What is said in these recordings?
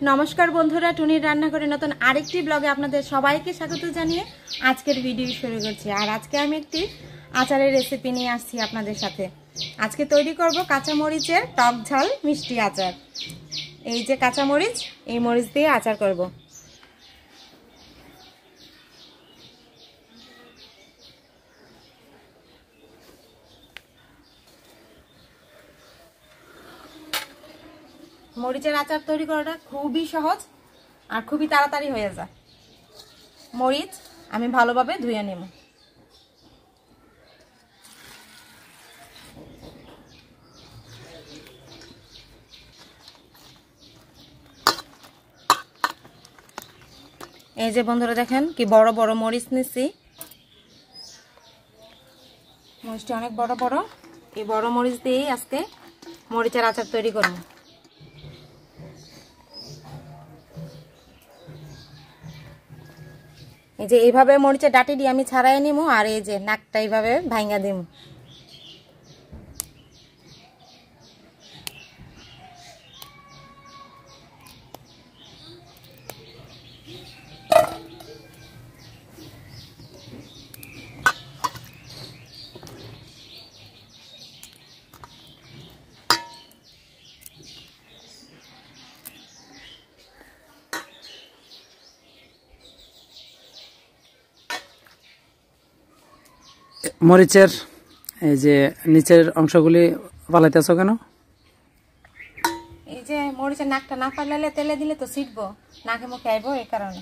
নমস্কার বন্ধুরা, টুনির রান্নাঘরে নতুন আরেকটি ব্লগে আপনাদের সবাইকে স্বাগত জানিয়ে আজকের ভিডিও শুরু করছি। আর আজকে আমি একটি আচারের রেসিপি নিয়ে আসছি আপনাদের সাথে। আজকে তৈরি করব কাঁচামরিচের টক ঝাল মিষ্টি আচার। এই যে কাঁচামরিচ, এই মরিচ দিয়ে আচার করব। মরিচের আচার তৈরি করাটা খুবই সহজ আর খুবই তাড়াতাড়ি হয়ে যায়। মরিচ আমি ভালোভাবে ধুয়ে নেব। এই যে বন্ধুরা দেখেন কি বড় বড় মরিচ নিচ্ছি। মরিচটা অনেক বড় বড়। এই বড় মরিচ দিয়েই আজকে মরিচের আচার তৈরি করব। এই যে এইভাবে মরিচের ডাঁটি দিয়ে আমি ছাড়াই নিব, আর এই যে নাকটা এইভাবে ভাঙা দিব। মরিচের এই যে নিচের অংশগুলি পালাইতেছো কেন? এই যে মরিচের নাকটা না পালালে তেলে দিলে তো ছিটবো, নাকে মুখে আইবো, এই কারণে।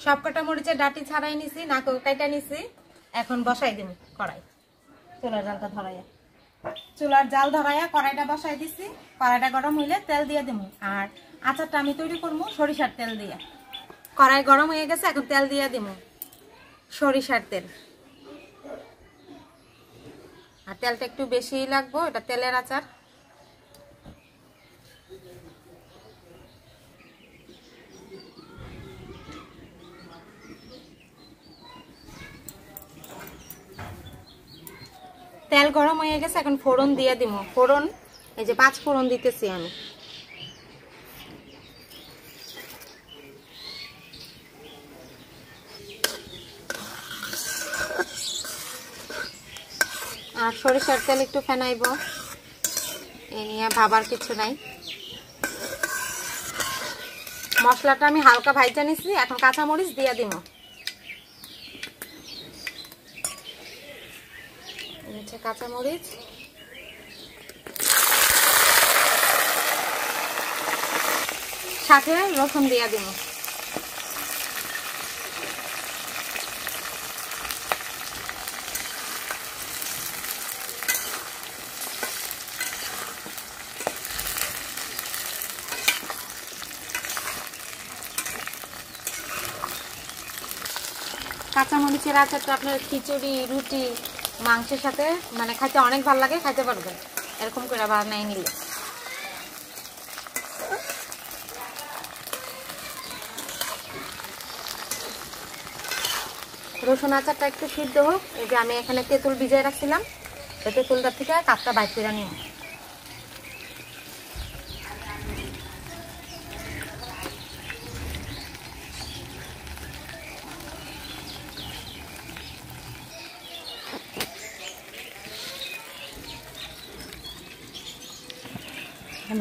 সবকটা মরিচের ডাঁটি ছাড়াই নিছি, নাকে কাইটা নিছি। এখন বসাই দিব কড়াই। চুলার জালটা ধরাইয়া কড়াইটা বসাই দিছি। কড়াইটা গরম হইলে তেল দিয়ে দিব। আর আচারটা আমি তৈরি করবো সরিষার তেল দিয়ে। কড়াই গরম হয়ে গেছে, এখন তেল দিয়ে দিব, সরিষার তেল। আর তেলটা একটু বেশি লাগবো, এটা তেলের আচার। তেল গরম হয়ে গেছে, এখন ফোড়ন দিয়ে দিব। ফোড়ন এই যে 5 ফোড়ন দিতেছি আমি। আর সরিষার তেল একটু ফেনাইব, এই নিয়ে ভাবার কিছু নাই। মশলাটা আমি হালকা ভাজা নিছি, এখন কাঁচামরিচ দিয়ে দিব। কাঁচামরিচ, সাথে রসুন দিয়ে দিব। কাঁচামরিচের আচারটা আপনার খিচুড়ি, রুটি, মাংসের সাথে মানে খাইতে অনেক ভালো লাগে, খাইতে পারবেন এরকম করে বানাই নিলে। রসুন আচারটা একটু সিদ্ধ হোক। এই যে আমি এখানে তেঁতুল ভিজাই রাখছিলাম, এই তেঁতুলটার থেকে কাপটা বাইর করে নিব।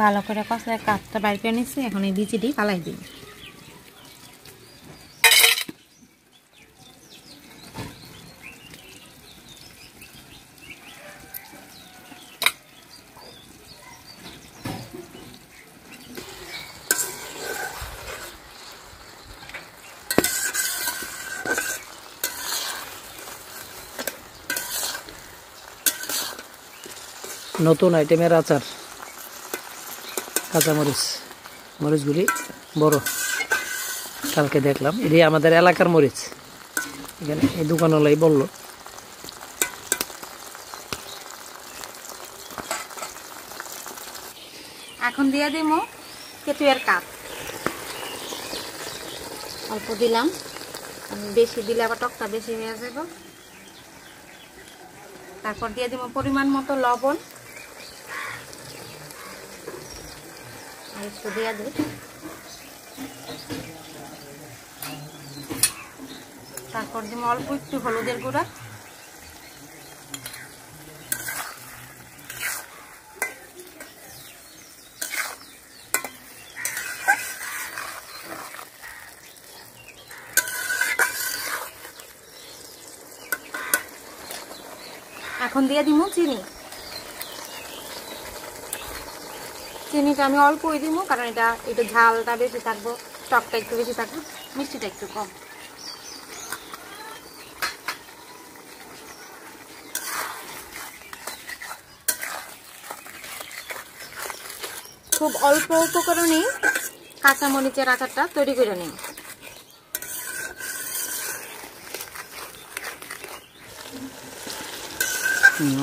ভালো করে কষায় কাপটা বাইর করে নিচ্ছি। এখন এই বিচিটি পালাই দিই। নতুন আইটেমের আচার। কাঁচামরিচ, মরিচগুলি বড়, কালকে দেখলাম। এটি আমাদের এলাকার মরিচ, এখানে এই দোকানওয়ালাই বললো। এখন দিয়ে দিব তেঁতুলের কাপ। অল্প দিলাম, বেশি দিলে আবার টকটা বেশি হয়ে যাবে। তারপর দিয়ে দিব পরিমাণ মতো লবণ, আর একটু দিয়ে দিই। তারপর দিব অল্প একটু হলুদের গুঁড়া, এখন দিয়ে দিব চিনি। চিনিটা আমি অল্পই দিব, কারণ এটা একটু ঝালটা বেশি থাকবো, টকটা একটু বেশি থাকবে, মিষ্টিটা একটু কম। খুব অল্প উপকরণেই কাঁচামরিচের আচারটা তৈরি করে নিই।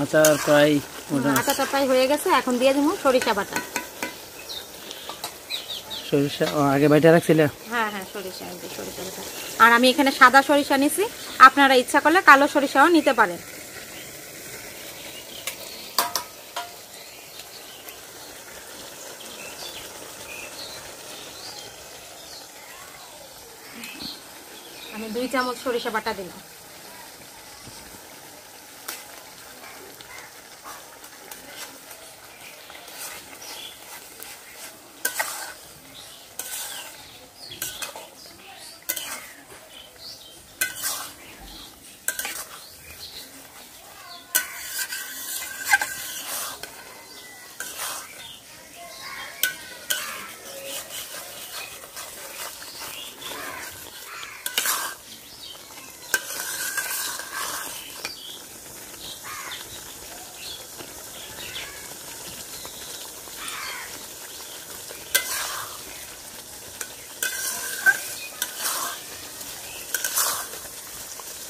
আচারটা প্রায় হয়ে গেছে। এখন দিয়ে দিব সরিষা বাটা। সরিষা আগে বাইটা রাখছিলে? হ্যাঁ হ্যাঁ, সরিষা বাটা। আর আমি এখানে সাদা সরিষা নিছি, আপনারা ইচ্ছা করলে কালো সরিষাও নিতে পারেন। আমি 2 চামচ সরিষা বাটা দিলাম।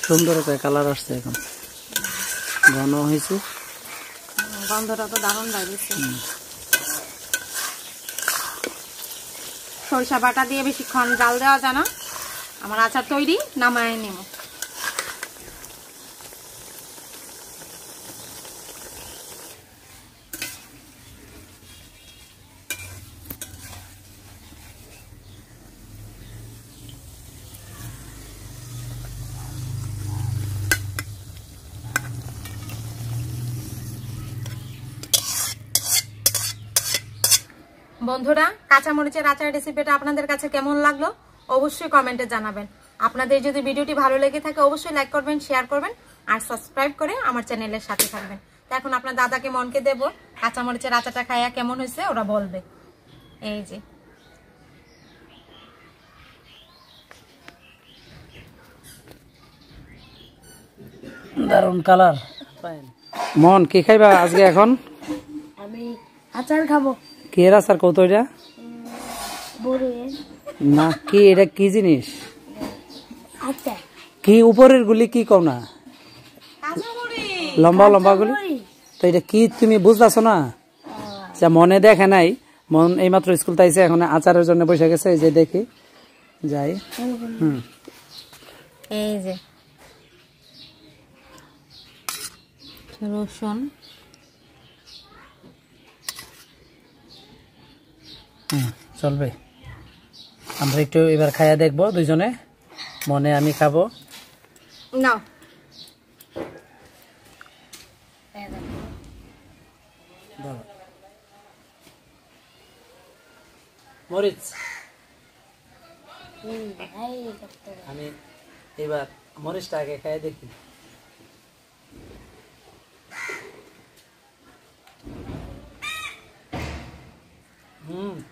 সুন্দর একটা কালার আসছে, এখন ঘন হয়েছে, গন্ধটা তো দারুণ লাগছে। সরিষা বাটা দিয়ে বেশিক্ষণ জাল দেওয়া যায় না। আমার আচার তৈরি, নামায় নেব। বন্ধুরা, কাঁচামরিচের আচার রেসিপিটা আপনাদের কাছে কেমন লাগলো অবশ্যই কমেন্টে জানাবেন। আপনাদের যদি ভিডিওটি ভালো লেগে থাকে অবশ্যই লাইক করবেন, শেয়ার করবেন আর সাবস্ক্রাইব করে আমার চ্যানেলের সাথে থাকবেন। তো এখন আপনার দাদাকে মনকে দেব, কাঁচামরিচের আচারটা খাইয়া কেমন হয়েছে ওরা বলবে। এই যে দারুণ কালার। মন কি খাইবা আজকে? এখন আমি আচার খাবো। কি এর আচার কত? এটা না, কি এটা কি জিনিস? আচ্ছা, কি উপরের গুলি কি কও না, লম্বা লম্বা গুলি? তো এটা কি তুমি বুঝতেছো না? আচ্ছা, মনে দেখে নাই, মন এইমাত্র স্কুল তাইছে, এখন আচারের জন্য বসে গেছে। এই যে দেখি যাই। এই যে রসুন, চলবে। আমরা একটু এবার খাইয়া দেখবো দুইজনে, মনে আমি খাবো। নাও মরিচ। আমি এবার মরিচটা আগে খাইয়া দেখি।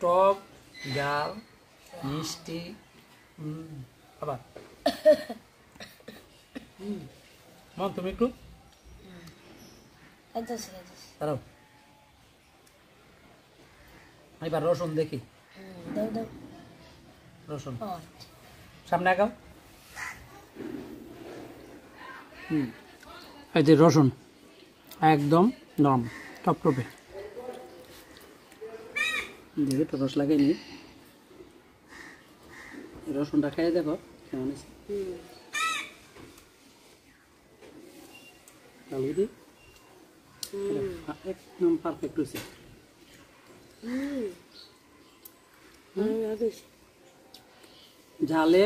টক, ঝাল, মিষ্টি, আবার মন তুমি একটু দাঁড়াও, এবার রসুন দেখি। রসুন সামনে আগাও। এই যে রসুন একদম নরম টপটপে, দেখি তো রস লাগাইনি। রসুনটা খেয়ে দেখো কেমন আছে। একদম পারফেক্ট হয়েছে। ঝালে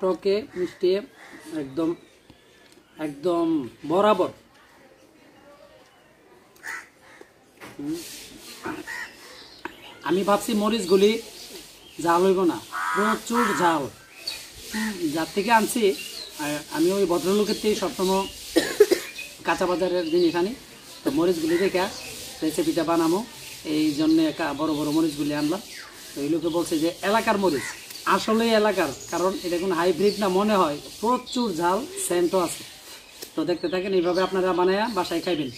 টকে মিষ্টি একদম একদম বরাবর। আমি ভাবছি মরিচগুলি ঝাল হইব না, প্রচুর ঝাল। যার থেকে আনছি আমি ওই ভদ্রলোকের থেকে সবসময় কাঁচা বাজারের জিনিস আনি, তো মরিচগুলি দেখে রেসিপিটা বানাবো এই জন্যে বড় বড় মরিচগুলি আনলাম। তো এই লোকে বলছে যে এলাকার মরিচ, আসলেই এলাকার, কারণ এটা কোনো হাইব্রিড না মনে হয়, প্রচুর ঝাল, সেন্টও আছে। তো দেখতে থাকেন, এইভাবে আপনারা বানায়া বাসায় খাইবেন।